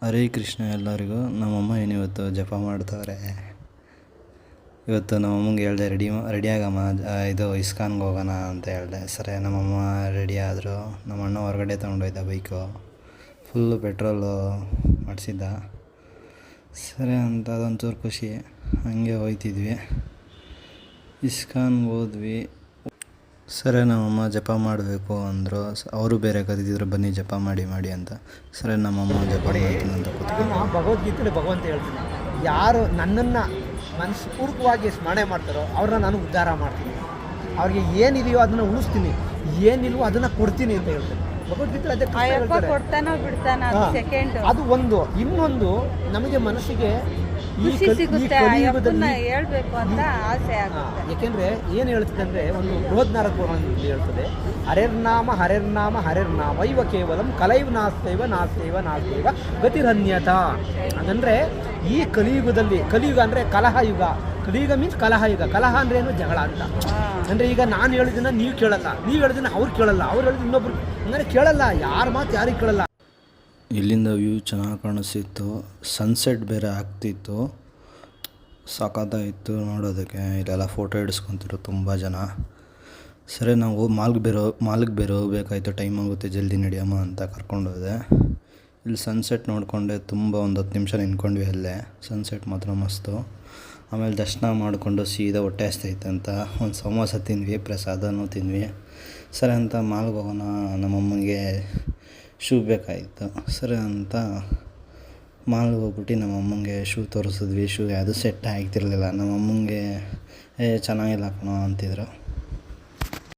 ಹರೇ ಕೃಷ್ಣ ಎಲ್ಲರಿಗೂ. ನಮ್ಮಮ್ಮ ಏನಿವತ್ತು ಜಪ ಮಾಡ್ತವ್ರೆ. ಇವತ್ತು ನಮ್ಮಮ್ಮಂಗೆ ಹೇಳಿದೆ ರೆಡಿಯಾಗಮ್ಮ, ಇದು ಇಸ್ಕಾನ್ಗೆ ಹೋಗೋಣ ಅಂತ ಹೇಳಿದೆ. ಸರಿ ನಮ್ಮಮ್ಮ ರೆಡಿ ಆದರು. ನಮ್ಮ ಅಣ್ಣ ಹೊರಗಡೆ ತೊಗೊಂಡೋಯ್ದ ಬೈಕು, ಫುಲ್ಲು ಪೆಟ್ರೋಲು ಮಾಡಿಸಿದ್ದ. ಸರಿ ಅಂತ ಅದೊಂಚೂರು ಖುಷಿ. ಹಂಗೆ ಹೋಯ್ತಿದ್ವಿ, ಇಸ್ಕಾನ್ಗೆ ಹೋದ್ವಿ. ಸರಿ ನಮ್ಮಮ್ಮ ಜಪ ಮಾಡಬೇಕು ಅಂದರು. ಅವರು ಬೇರೆ ಕರೆದಿದ್ರು, ಬನ್ನಿ ಜಪ ಮಾಡಿ ಅಂತ. ಸರಿ ನಮ್ಮಮ್ಮ ಜಪ ಮಾಡ್ತೀನಿ ಅಂತ ಕೂತ್ಕೊಂಡು ಭಗವದ್ಗೀತೆಯಲ್ಲಿ ಭಗವಂತ ಹೇಳ್ತೀನಿ, ಯಾರು ನನ್ನನ್ನು ಮನಸ್ಪೂರ್ವಕವಾಗಿ ಸ್ಮರಣೆ ಮಾಡ್ತಾರೋ ಅವ್ರನ್ನ ನಾನು ಉದ್ಧಾರ ಮಾಡ್ತೀನಿ, ಅವ್ರಿಗೆ ಏನಿದೆಯೋ ಅದನ್ನು ಉಳಿಸ್ತೀನಿ, ಏನಿಲ್ವೋ ಅದನ್ನು ಕೊಡ್ತೀನಿ ಅಂತ ಹೇಳ್ತೀನಿ. ಭಗವದ್ಗೀತೆ ಅದೇ ಅದು ಒಂದು. ಇನ್ನೊಂದು, ನಮಗೆ ಮನಸ್ಸಿಗೆ ಹೇಳ್ಬೇಕು ಅಂತ ಆಸೆ ಆಗುತ್ತೆ. ಯಾಕೆಂದ್ರೆ ಏನು ಹೇಳ್ತದೆ ಅಂದರೆ, ಒಂದು ಬೃಹದ್ನಾರಕ ಪುರಾಣದಲ್ಲಿ ಹೇಳ್ತದೆ, ಹರೇರ್ನಾಮ ಇವ ಕೇವಲಂ ಕಲೈವ ನಾಸ್ತೈವ ಗತಿರನ್ಯತ. ಹಾಗಂದ್ರೆ ಈ ಕಲಿಯುಗದಲ್ಲಿ, ಕಲಿಯುಗ ಅಂದರೆ ಕಲಹಯುಗ. ಕಲಿಯುಗ ಮೀನ್ಸ್ ಕಲಹಯುಗ. ಕಲಹ ಅಂದ್ರೆ ಏನು? ಜಗಳ ಅಂತ. ಅಂದರೆ ಈಗ ನಾನು ಹೇಳಿದ್ದನ್ನ ನೀವು ಕೇಳಲ್ಲ, ನೀವು ಹೇಳಿದ್ದನ್ನ ಅವ್ರು ಕೇಳಲ್ಲ, ಅವ್ರು ಹೇಳಿದ ಇನ್ನೊಬ್ರು ಅಂದರೆ ಕೇಳಲ್ಲ, ಯಾರ ಮಾತು ಯಾರಿಗೆ ಕೇಳಲ್ಲ. ಇಲ್ಲಿಂದ ವ್ಯೂ ಚೆನ್ನಾಗಿ ಕಾಣಿಸ್ತಿತ್ತು, ಸನ್ಸೆಟ್ ಬೇರೆ ಆಗ್ತಿತ್ತು, ಸಖತ್ತಾಗಿತ್ತು ನೋಡೋದಕ್ಕೆ. ಇಲ್ಲೆಲ್ಲ ಫೋಟೋ ಹಿಡಿಸ್ಕೊತಿರು ತುಂಬ ಜನ. ಸರಿ ನಾವು ಮಾಲ್ಗೆ ಬೇರೆ ಹೋಗ್ಬೇಕಾಯ್ತು, ಟೈಮ್ ಆಗುತ್ತೆ, ಜಲ್ದಿ ನಡಿಯಮ್ಮ ಅಂತ ಕರ್ಕೊಂಡೋದೆ. ಇಲ್ಲಿ ಸನ್ಸೆಟ್ ನೋಡಿಕೊಂಡೆ, ತುಂಬ ಒಂದು 10 ನಿಮಿಷ ನಿಂತ್ಕೊಂಡ್ವಿ ಅಲ್ಲೇ. ಸನ್ಸೆಟ್ ಮಾತ್ರ ಮಸ್ತು. ಆಮೇಲೆ ದರ್ಶನ ಮಾಡಿಕೊಂಡು ಸೀದಾ ಹೊಟ್ಟೆ ಹಸ್ತೈತೆ ಅಂತ ಒಂದು ಸಮೋಸ ತಿಂದ್ವಿ, ಪ್ರಸಾದನೂ ತಿಂದ್ವಿ. ಸರಿ ಅಂತ ಮಾಲ್ಗೆ ಹೋಗೋಣ, ನಮ್ಮಮ್ಮಂಗೆ ಶೂ ಬೇಕಾಗಿತ್ತು. ಸರಿ ಅಂತ ಮಾಲ್ಗೆ ಹೋಗ್ಬಿಟ್ಟು ನಮ್ಮಮ್ಮಂಗೆ ಶೂ ತೋರಿಸಿದ್ವಿ. ಶೂ ಯಾವುದು ಸೆಟ್ ಆಗ್ತಿರ್ಲಿಲ್ಲ. ನಮ್ಮಮ್ಮಂಗೆ ಚೆನ್ನಾಗಿಲ್ಲ ಕಣೋ ಅಂತಿದ್ರು.